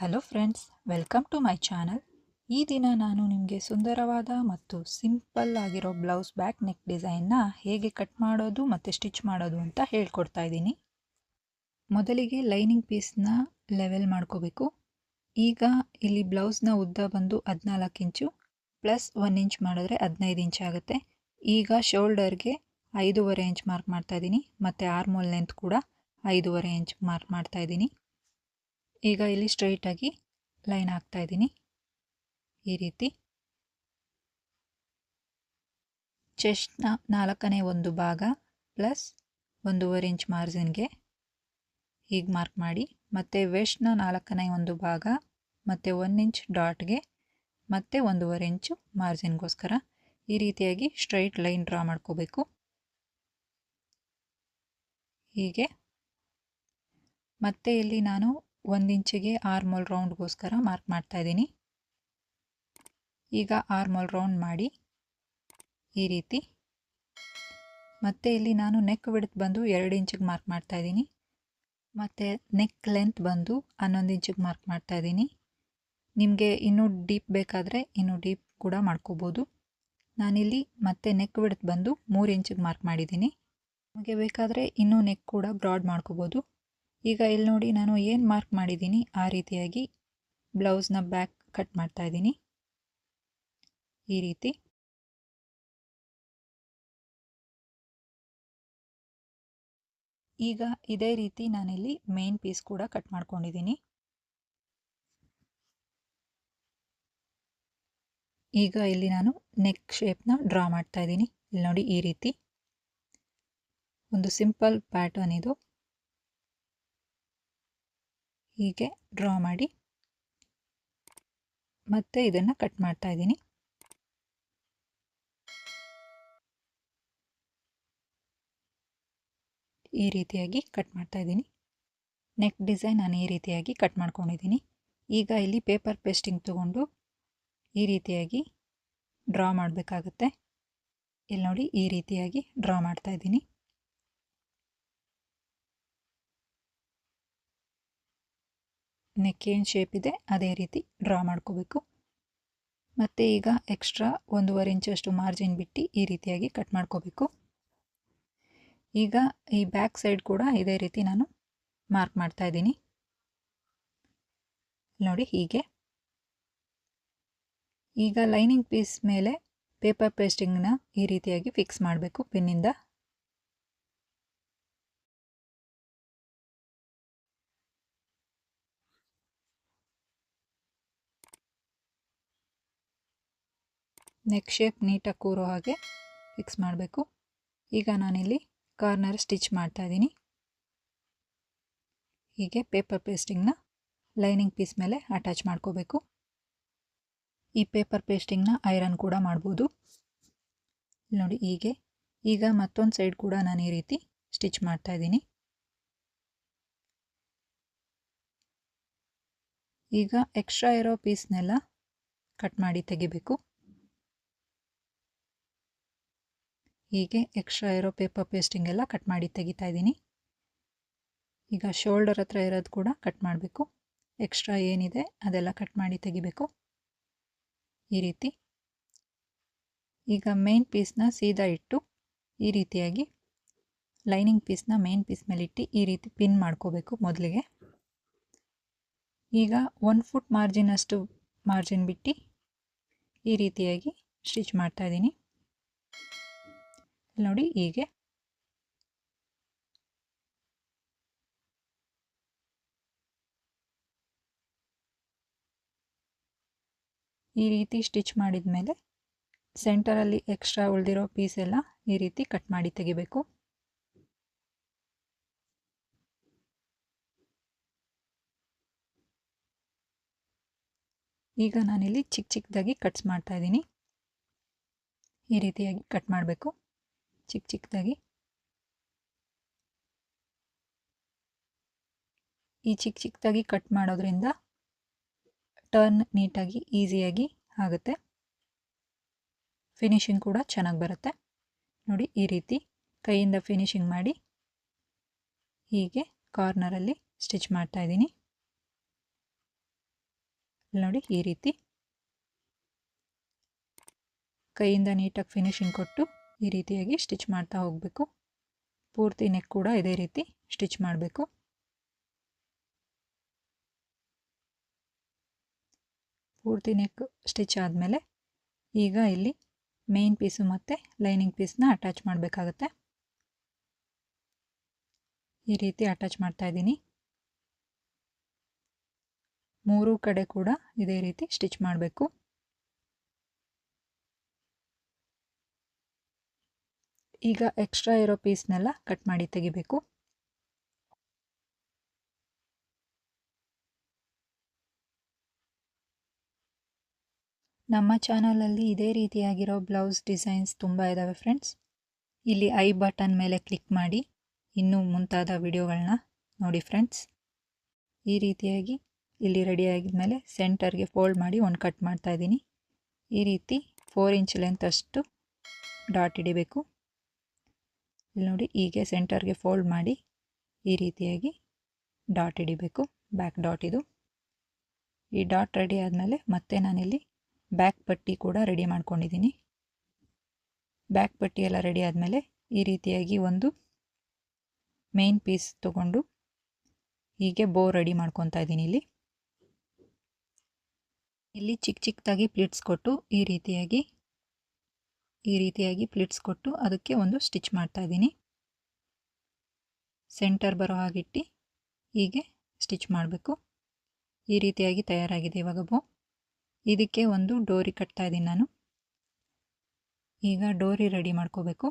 Hello friends, welcome to my channel. ಈ ದಿನ ನಾನು ನಿಮಗೆ ಸುಂದರವಾದ ಮತ್ತು ಸಿಂಪಲ್ ಆಗಿರೋ ಬ್ಲೌಸ್ ಬ್ಯಾಕ್ ನೆಕ್ ಡಿಸೈನ್ನ ಹೇಗೆ ಕಟ್ ಮಾಡೋದು ಮತ್ತು ಸ್ಟಿಚ್ ಮಾಡೋದು ಅಂತ ಹೇಳ್ಕೊಡ್ತಾ ಇದ್ದೀನಿ. ಮೊದಲಿಗೆ ಲೈನಿಂಗ್ ಪೀಸ್ನ ಲೆವೆಲ್ ಮಾಡ್ಕೋಬೇಕು. ಈಗ ಇಲ್ಲಿ ಬ್ಲೌಸ್ನ ಉದ್ದ ಬಂದು 14 ಇಂಚು ಪ್ಲಸ್ 1 ಇಂಚ್ ಮಾಡಿದ್ರೆ 15 ಇಂಚ್ ಆಗುತ್ತೆ. ಈಗ ಶೋಲ್ಡರ್ಗೆ 5.5 ಇಂಚ್ ಮಾರ್ಕ್ ಮಾಡ್ತಾ ಇದ್ದೀನಿ ಮತ್ತು ಆರ್ಮೋಲ್ ಲೆಂತ್ ಕೂಡ 5.5 ಇಂಚ್ ಮಾರ್ಕ್ ಮಾಡ್ತಾ ಇದ್ದೀನಿ. ಈಗ ಇಲ್ಲಿ ಸ್ಟ್ರೈಟಾಗಿ ಲೈನ್ ಹಾಕ್ತಾ ಇದ್ದೀನಿ. ಈ ರೀತಿ ಚೆಸ್ಟ್ನ 4ನೇ ಒಂದು ಭಾಗ ಪ್ಲಸ್ 1.5 ಇಂಚ್ ಮಾರ್ಜಿನ್ಗೆ ಹೀಗೆ ಮಾರ್ಕ್ ಮಾಡಿ, ಮತ್ತು ವೆಸ್ಟ್ನ 4ನೇ ಒಂದು ಭಾಗ ಮತ್ತು 1 ಇಂಚ್ ಡಾಟ್ಗೆ ಮತ್ತು 1.5 ಇಂಚು ಮಾರ್ಜಿನ್ಗೋಸ್ಕರ ಈ ರೀತಿಯಾಗಿ ಸ್ಟ್ರೈಟ್ ಲೈನ್ ಡ್ರಾ ಮಾಡ್ಕೋಬೇಕು. ಹೀಗೆ ಮತ್ತೆ ಇಲ್ಲಿ ನಾನು 1 ಇಂಚಿಗೆ ಆರ್ಮೋಲ್ ರೌಂಡ್ಗೋಸ್ಕರ ಮಾರ್ಕ್ ಮಾಡ್ತಾ ಇದ್ದೀನಿ. ಈಗ ಆರ್ಮೋಲ್ ರೌಂಡ್ ಮಾಡಿ ಈ ರೀತಿ. ಮತ್ತು ಇಲ್ಲಿ ನಾನು ನೆಕ್ ವಿಡ್ತ್ ಬಂದು 2 ಇಂಚಿಗೆ ಮಾರ್ಕ್ ಮಾಡ್ತಾ ಇದ್ದೀನಿ ಮತ್ತು ನೆಕ್ ಲೆಂತ್ ಬಂದು 11 ಇಂಚಿಗೆ ಮಾರ್ಕ್ ಮಾಡ್ತಾ ಇದ್ದೀನಿ. ನಿಮಗೆ ಇನ್ನೂ ಡೀಪ್ ಬೇಕಾದರೆ ಇನ್ನೂ ಡೀಪ್ ಕೂಡ ಮಾಡ್ಕೋಬೋದು. ನಾನಿಲ್ಲಿ ಮತ್ತೆ ನೆಕ್ ವಿಡ್ತ್ ಬಂದು 3 ಇಂಚಿಗೆ ಮಾರ್ಕ್ ಮಾಡಿದ್ದೀನಿ. ನಿಮಗೆ ಬೇಕಾದರೆ ಇನ್ನೂ ನೆಕ್ ಕೂಡ ಬ್ರಾಡ್ ಮಾಡ್ಕೋಬೋದು. ಈಗ ಇಲ್ಲಿ ನೋಡಿ, ನಾನು ಏನು ಮಾರ್ಕ್ ಮಾಡಿದ್ದೀನಿ ಆ ರೀತಿಯಾಗಿ ಬ್ಲೌಸ್ನ ಬ್ಯಾಕ್ ಕಟ್ ಮಾಡ್ತಾ ಇದ್ದೀನಿ. ಈ ರೀತಿ ಈಗ ಇದೇ ರೀತಿ ನಾನಿಲ್ಲಿ ಮೇನ್ ಪೀಸ್ ಕೂಡ ಕಟ್ ಮಾಡ್ಕೊಂಡಿದ್ದೀನಿ. ಈಗ ಇಲ್ಲಿ ನಾನು ನೆಕ್ ಶೇಪ್ನ ಡ್ರಾ ಮಾಡ್ತಾ ಇದ್ದೀನಿ. ಇಲ್ಲಿ ನೋಡಿ, ಈ ರೀತಿ ಒಂದು ಸಿಂಪಲ್ ಪ್ಯಾಟರ್ನ್ ಇದು. ಹೀಗೆ ಡ್ರಾ ಮಾಡಿ ಮತ್ತೆ ಇದನ್ನು ಕಟ್ ಮಾಡ್ತಾ ಇದ್ದೀನಿ. ಈ ರೀತಿಯಾಗಿ ಕಟ್ ಮಾಡ್ತಾ ಇದ್ದೀನಿ. ನೆಕ್ ಡಿಸೈನ್ ನಾನು ಈ ರೀತಿಯಾಗಿ ಕಟ್ ಮಾಡ್ಕೊಂಡಿದ್ದೀನಿ. ಈಗ ಇಲ್ಲಿ ಪೇಪರ್ ಪೇಸ್ಟಿಂಗ್ ತಗೊಂಡು ಈ ರೀತಿಯಾಗಿ ಡ್ರಾ ಮಾಡಬೇಕಾಗತ್ತೆ. ಇಲ್ಲಿ ನೋಡಿ, ಈ ರೀತಿಯಾಗಿ ಡ್ರಾ ಮಾಡ್ತಾ ಇದ್ದೀನಿ. ನೆಕ್ ಏನು ಶೇಪ್ ಇದೆ ಅದೇ ರೀತಿ ಡ್ರಾ ಮಾಡ್ಕೋಬೇಕು. ಮತ್ತು ಈಗ ಎಕ್ಸ್ಟ್ರಾ 1.5 ಇಂಚಷ್ಟು ಮಾರ್ಜಿನ್ ಬಿಟ್ಟು ಈ ರೀತಿಯಾಗಿ ಕಟ್ ಮಾಡ್ಕೋಬೇಕು. ಈಗ ಈ ಬ್ಯಾಕ್ ಸೈಡ್ ಕೂಡ ಇದೇ ರೀತಿ ನಾನು ಮಾರ್ಕ್ ಮಾಡ್ತಾ ಇದ್ದೀನಿ. ನೋಡಿ, ಹೀಗೆ. ಈಗ ಲೈನಿಂಗ್ ಪೀಸ್ ಮೇಲೆ ಪೇಪರ್ ಪೇಸ್ಟಿಂಗ್ನ ಈ ರೀತಿಯಾಗಿ ಫಿಕ್ಸ್ ಮಾಡಬೇಕು ಪಿನ್ನಿಂದ. ನೆಕ್ ಶೇಪ್ ನೀಟಾಗಿ ಕೂರೋ ಹಾಗೆ ಫಿಕ್ಸ್ ಮಾಡಬೇಕು. ಈಗ ನಾನಿಲ್ಲಿ ಕಾರ್ನರ್ ಸ್ಟಿಚ್ ಮಾಡ್ತಾ ಇದ್ದೀನಿ. ಹೀಗೆ ಪೇಪರ್ ಪೇಸ್ಟಿಂಗ್ನ ಲೈನಿಂಗ್ ಪೀಸ್ ಮೇಲೆ ಅಟ್ಯಾಚ್ ಮಾಡ್ಕೋಬೇಕು. ಈ ಪೇಪರ್ ಪೇಸ್ಟಿಂಗ್ನ ಐರನ್ ಕೂಡ ಮಾಡ್ಬೋದು. ನೋಡಿ, ಹೀಗೆ. ಈಗ ಮತ್ತೊಂದು ಸೈಡ್ ಕೂಡ ನಾನು ಈ ರೀತಿ ಸ್ಟಿಚ್ ಮಾಡ್ತಾ ಇದ್ದೀನಿ. ಈಗ ಎಕ್ಸ್ಟ್ರಾ ಇರೋ ಪೀಸ್ನೆಲ್ಲ ಕಟ್ ಮಾಡಿ ತೆಗಿಬೇಕು. ಹೀಗೆ ಎಕ್ಸ್ಟ್ರಾ ಇರೋ ಪೇಪರ್ ಪೇಸ್ಟಿಂಗ್ ಎಲ್ಲ ಕಟ್ ಮಾಡಿ ತೆಗಿತಾ ಇದ್ದೀನಿ. ಈಗ ಶೋಲ್ಡರ್ ಹತ್ರ ಇರೋದು ಕೂಡ ಕಟ್ ಮಾಡಬೇಕು. ಎಕ್ಸ್ಟ್ರಾ ಏನಿದೆ ಅದೆಲ್ಲ ಕಟ್ ಮಾಡಿ ತೆಗಿಬೇಕು. ಈ ರೀತಿ. ಈಗ ಮೇನ್ ಪೀಸ್ನ ಸೀದಾ ಇಟ್ಟು ಈ ರೀತಿಯಾಗಿ ಲೈನಿಂಗ್ ಪೀಸ್ನ ಮೇನ್ ಪೀಸ್ ಮೇಲೆ ಇಟ್ಟು ಈ ರೀತಿ ಪಿನ್ ಮಾಡ್ಕೋಬೇಕು ಮೊದಲಿಗೆ. ಈಗ 1 ಫುಟ್ ಮಾರ್ಜಿನಷ್ಟು ಮಾರ್ಜಿನ್ ಬಿಟ್ಟು ಈ ರೀತಿಯಾಗಿ ಸ್ಟಿಚ್ ಮಾಡ್ತಾ ಇದ್ದೀನಿ. ನೋಡಿ, ಹೀಗೆ. ಈ ರೀತಿ ಸ್ಟಿಚ್ ಮಾಡಿದ ಮೇಲೆ ಸೆಂಟರಲ್ಲಿ ಎಕ್ಸ್ಟ್ರಾ ಉಳಿದಿರೋ ಪೀಸ್ ಎಲ್ಲ ಈ ರೀತಿ ಕಟ್ ಮಾಡಿ ತೆಗಿಬೇಕು. ಈಗ ನಾನಿಲ್ಲಿ ಚಿಕ್ಕ ಚಿಕ್ಕದಾಗಿ ಕಟ್ಸ್ ಮಾಡ್ತಾ ಇದ್ದೀನಿ. ಈ ರೀತಿಯಾಗಿ ಕಟ್ ಮಾಡಬೇಕು ಚಿಕ್ಕ ಚಿಕ್ಕದಾಗಿ. ಈ ಚಿಕ್ಕ ಚಿಕ್ಕದಾಗಿ ಕಟ್ ಮಾಡೋದ್ರಿಂದ ಟರ್ನ್ ನೀಟಾಗಿ ಈಸಿಯಾಗಿ ಆಗುತ್ತೆ. ಫಿನಿಶಿಂಗ್ ಕೂಡ ಚೆನ್ನಾಗಿ ಬರುತ್ತೆ. ನೋಡಿ, ಈ ರೀತಿ ಕೈಯಿಂದ ಫಿನಿಶಿಂಗ್ ಮಾಡಿ ಹೀಗೆ ಕಾರ್ನರಲ್ಲಿ ಸ್ಟಿಚ್ ಮಾಡ್ತಾ ಇದ್ದೀನಿ. ನೋಡಿ ಈ ರೀತಿ ಕೈಯಿಂದ ನೀಟಾಗಿ ಫಿನಿಶಿಂಗ್ ಕೊಟ್ಟು ಈ ರೀತಿಯಾಗಿ ಸ್ಟಿಚ್ ಮಾಡ್ತಾ ಹೋಗಬೇಕು. ಪೂರ್ತಿ ನೆಕ್ ಕೂಡ ಇದೇ ರೀತಿ ಸ್ಟಿಚ್ ಮಾಡಬೇಕು. ಪೂರ್ತಿ ನೆಕ್ ಸ್ಟಿಚ್ ಆದಮೇಲೆ ಈಗ ಇಲ್ಲಿ ಮೇನ್ ಪೀಸು ಮತ್ತು ಲೈನಿಂಗ್ ಪೀಸ್ನ ಅಟ್ಯಾಚ್ ಮಾಡಬೇಕಾಗತ್ತೆ. ಈ ರೀತಿ ಅಟ್ಯಾಚ್ ಮಾಡ್ತಾ ಇದ್ದೀನಿ. ಮೂರೂ ಕಡೆ ಕೂಡ ಇದೇ ರೀತಿ ಸ್ಟಿಚ್ ಮಾಡಬೇಕು. ಈಗ ಎಕ್ಸ್ಟ್ರಾ ಇರೋ ಪೀಸ್ನೆಲ್ಲ ಕಟ್ ಮಾಡಿ ತೆಗಿಬೇಕು. ನಮ್ಮ ಚಾನಲಲ್ಲಿ ಇದೇ ರೀತಿಯಾಗಿರೋ ಬ್ಲೌಸ್ ಡಿಸೈನ್ಸ್ ತುಂಬ ಇದ್ದಾವೆ ಫ್ರೆಂಡ್ಸ್. ಇಲ್ಲಿ ಐ ಬಟನ್ ಮೇಲೆ ಕ್ಲಿಕ್ ಮಾಡಿ ಇನ್ನೂ ಮುಂತಾದ ವಿಡಿಯೋಗಳನ್ನ ನೋಡಿ ಫ್ರೆಂಡ್ಸ್. ಈ ರೀತಿಯಾಗಿ ಇಲ್ಲಿ ರೆಡಿ ಆಗಿದ್ಮೇಲೆ ಸೆಂಟರ್ಗೆ ಫೋಲ್ಡ್ ಮಾಡಿ ಒಂದು ಕಟ್ ಮಾಡ್ತಾ ಇದ್ದೀನಿ. ಈ ರೀತಿ 4 ಇಂಚ್ ಲೆಂತ್ ಅಷ್ಟು ಡಾಟ್ ಹಿಡಿಬೇಕು. ಇಲ್ಲಿ ನೋಡಿ ಹೀಗೆ ಸೆಂಟರ್ಗೆ ಫೋಲ್ಡ್ ಮಾಡಿ ಈ ರೀತಿಯಾಗಿ ಡಾಟ್ ಹಿಡಿಬೇಕು. ಬ್ಯಾಕ್ ಡಾಟ್ ಇದು. ಈ ಡಾಟ್ ರೆಡಿ ಆದಮೇಲೆ ಮತ್ತೆ ನಾನಿಲ್ಲಿ ಬ್ಯಾಕ್ ಪಟ್ಟಿ ಕೂಡ ರೆಡಿ ಮಾಡ್ಕೊಂಡಿದ್ದೀನಿ. ಬ್ಯಾಕ್ ಪಟ್ಟಿ ಎಲ್ಲ ರೆಡಿ ಆದಮೇಲೆ ಈ ರೀತಿಯಾಗಿ ಒಂದು ಮೇನ್ ಪೀಸ್ ತಗೊಂಡು ಹೀಗೆ ಬೋ ರೆಡಿ ಮಾಡ್ಕೊತಾ ಇದ್ದೀನಿ. ಇಲ್ಲಿ ಚಿಕ್ಕ ಚಿಕ್ಕದಾಗಿ ಪ್ಲಿಟ್ಸ್ ಕೊಟ್ಟು ಈ ರೀತಿಯಾಗಿ ಪ್ಲಿಟ್ಸ್ ಕೊಟ್ಟು ಅದಕ್ಕೆ ಒಂದು ಸ್ಟಿಚ್ ಮಾಡ್ತಾ ಇದ್ದೀನಿ. ಸೆಂಟರ್ ಬರೋ ಹಾಗಿಟ್ಟು ಹೀಗೆ ಸ್ಟಿಚ್ ಮಾಡಬೇಕು. ಈ ರೀತಿಯಾಗಿ ತಯಾರಾಗಿದೆ ಇವಾಗ ಬೋ. ಇದಕ್ಕೆ ಒಂದು ಡೋರಿ ಕಟ್ತಾ ಇದ್ದೀನಿ ನಾನು. ಈಗ ಡೋರಿ ರೆಡಿ ಮಾಡ್ಕೋಬೇಕು.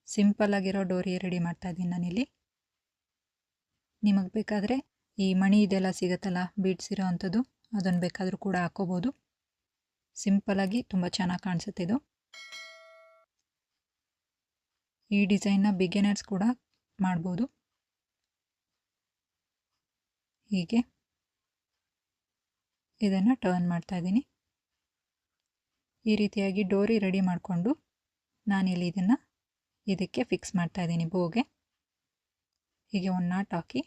ಸಿಂಪಲ್ ಆಗಿರೋ ಡೋರಿ ರೆಡಿ ಮಾಡ್ತಾ ಇದ್ದೀನಿ ನಾನಿಲ್ಲಿ. ನಿಮಗೆ ಬೇಕಾದರೆ ಈ ಮಣಿ ಇದೆಲ್ಲ ಸಿಗುತ್ತಲ್ಲ, ಬೀಡ್ಸ್ ಇರೋ ಅಂಥದ್ದು, ಅದನ್ನು ಬೇಕಾದರೂ ಕೂಡ ಹಾಕೋಬೋದು. ಸಿಂಪಲಾಗಿ ತುಂಬ ಚೆನ್ನಾಗಿ ಕಾಣಿಸುತ್ತೆ ಇದು. ಈ ಡಿಸೈನ್ನ ಬಿಗಿನರ್ಸ್ ಕೂಡ ಮಾಡ್ಬೋದು. ಹೀಗೆ ಇದನ್ನು ಟರ್ನ್ ಮಾಡ್ತಾ ಇದ್ದೀನಿ. ಈ ರೀತಿಯಾಗಿ ಡೋರಿ ರೆಡಿ ಮಾಡಿಕೊಂಡು ನಾನಿಲ್ಲಿ ಇದಕ್ಕೆ ಫಿಕ್ಸ್ ಮಾಡ್ತಾ ಇದ್ದೀನಿ ಬೋಗೆ. ಹೀಗೆ ಒಂದು ನಾಟ್ ಹಾಕಿ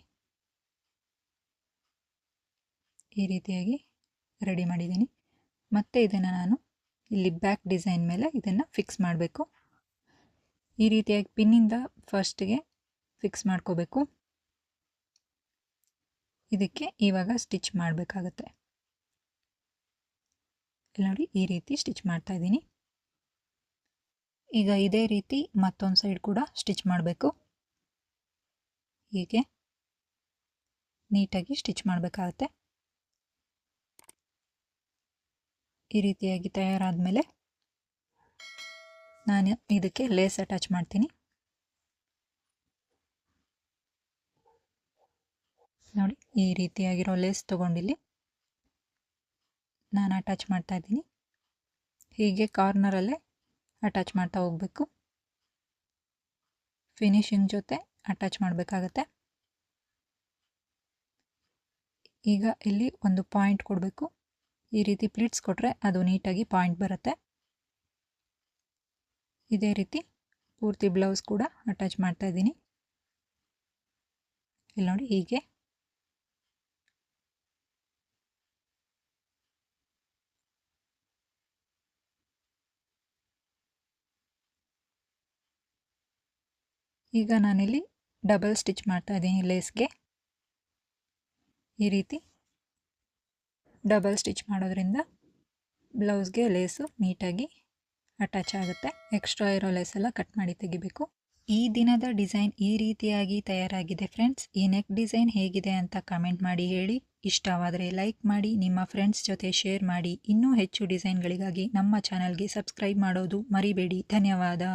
ಈ ರೀತಿಯಾಗಿ ರೆಡಿ ಮಾಡಿದ್ದೀನಿ. ಮತ್ತು ಇದನ್ನು ನಾನು ಇಲ್ಲಿ ಬ್ಯಾಕ್ ಡಿಸೈನ್ ಮೇಲೆ ಇದನ್ನು ಫಿಕ್ಸ್ ಮಾಡಬೇಕು. ಈ ರೀತಿಯಾಗಿ ಪಿನ್ನಿಂದ ಫಸ್ಟ್ಗೆ ಫಿಕ್ಸ್ ಮಾಡ್ಕೋಬೇಕು. ಇದಕ್ಕೆ ಇವಾಗ ಸ್ಟಿಚ್ ಮಾಡಬೇಕಾಗತ್ತೆ. ಇಲ್ಲಿ ನೋಡಿ ಈ ರೀತಿ ಸ್ಟಿಚ್ ಮಾಡ್ತಾ ಇದ್ದೀನಿ. ಈಗ ಇದೇ ರೀತಿ ಮತ್ತೊಂದು ಸೈಡ್ ಕೂಡ ಸ್ಟಿಚ್ ಮಾಡಬೇಕು. ಹೀಗೆ ನೀಟಾಗಿ ಸ್ಟಿಚ್ ಮಾಡಬೇಕಾಗತ್ತೆ. ಈ ರೀತಿಯಾಗಿ ತಯಾರಾದ ಮೇಲೆ ನಾನು ಇದಕ್ಕೆ ಲೇಸ್ ಅಟ್ಯಾಚ್ ಮಾಡ್ತೀನಿ. ನೋಡಿ ಈ ರೀತಿಯಾಗಿರೋ ಲೇಸ್ ತೊಗೊಂಡಿಲ್ಲಿ ನಾನು ಅಟ್ಯಾಚ್ ಮಾಡ್ತಾ ಇದ್ದೀನಿ. ಹೀಗೆ ಕಾರ್ನರಲ್ಲೇ ಅಟ್ಯಾಚ್ ಮಾಡ್ತಾ ಹೋಗಬೇಕು. ಫಿನಿಶಿಂಗ್ ಜೊತೆ ಅಟ್ಯಾಚ್ ಮಾಡಬೇಕಾಗತ್ತೆ. ಈಗ ಇಲ್ಲಿ ಒಂದು ಪಾಯಿಂಟ್ ಕೊಡಬೇಕು. ಈ ರೀತಿ ಪ್ಲಿಟ್ಸ್ ಕೊಟ್ಟರೆ ಅದು ನೀಟಾಗಿ ಪಾಯಿಂಟ್ ಬರುತ್ತೆ. ಇದೇ ರೀತಿ ಪೂರ್ತಿ ಬ್ಲೌಸ್ ಕೂಡ ಅಟ್ಯಾಚ್ ಮಾಡ್ತಾ ಇದ್ದೀನಿ. ಇಲ್ಲಿ ನೋಡಿ ಹೀಗೆ ಈಗ ನಾನಿಲ್ಲಿ ಡಬಲ್ ಸ್ಟಿಚ್ ಮಾಡ್ತಾ ಇದ್ದೀನಿ ಲೇಸ್ಗೆ. ಈ ರೀತಿ ಡಬಲ್ ಸ್ಟಿಚ್ ಮಾಡೋದ್ರಿಂದ ಬ್ಲೌಸ್ಗೆ ಲೇಸು ನೀಟಾಗಿ ಅಟ್ಯಾಚ್ ಆಗುತ್ತೆ. ಎಕ್ಸ್ಟ್ರಾ ಇರೋ ಲೇಸ್ ಎಲ್ಲ ಕಟ್ ಮಾಡಿ ತೆಗಿಬೇಕು. ಈ ದಿನದ ಡಿಸೈನ್ ಈ ರೀತಿಯಾಗಿ ತಯಾರಾಗಿದೆ ಫ್ರೆಂಡ್ಸ್. ಈ ನೆಕ್ ಡಿಸೈನ್ ಹೇಗಿದೆ ಅಂತ ಕಮೆಂಟ್ ಮಾಡಿ ಹೇಳಿ. ಇಷ್ಟವಾದರೆ ಲೈಕ್ ಮಾಡಿ, ನಿಮ್ಮ ಫ್ರೆಂಡ್ಸ್ ಜೊತೆ ಶೇರ್ ಮಾಡಿ. ಇನ್ನೂ ಹೆಚ್ಚು ಡಿಸೈನ್ಗಳಿಗಾಗಿ ನಮ್ಮ ಚಾನಲ್ಗೆ ಸಬ್ಸ್ಕ್ರೈಬ್ ಮಾಡೋದು ಮರಿಬೇಡಿ. ಧನ್ಯವಾದ.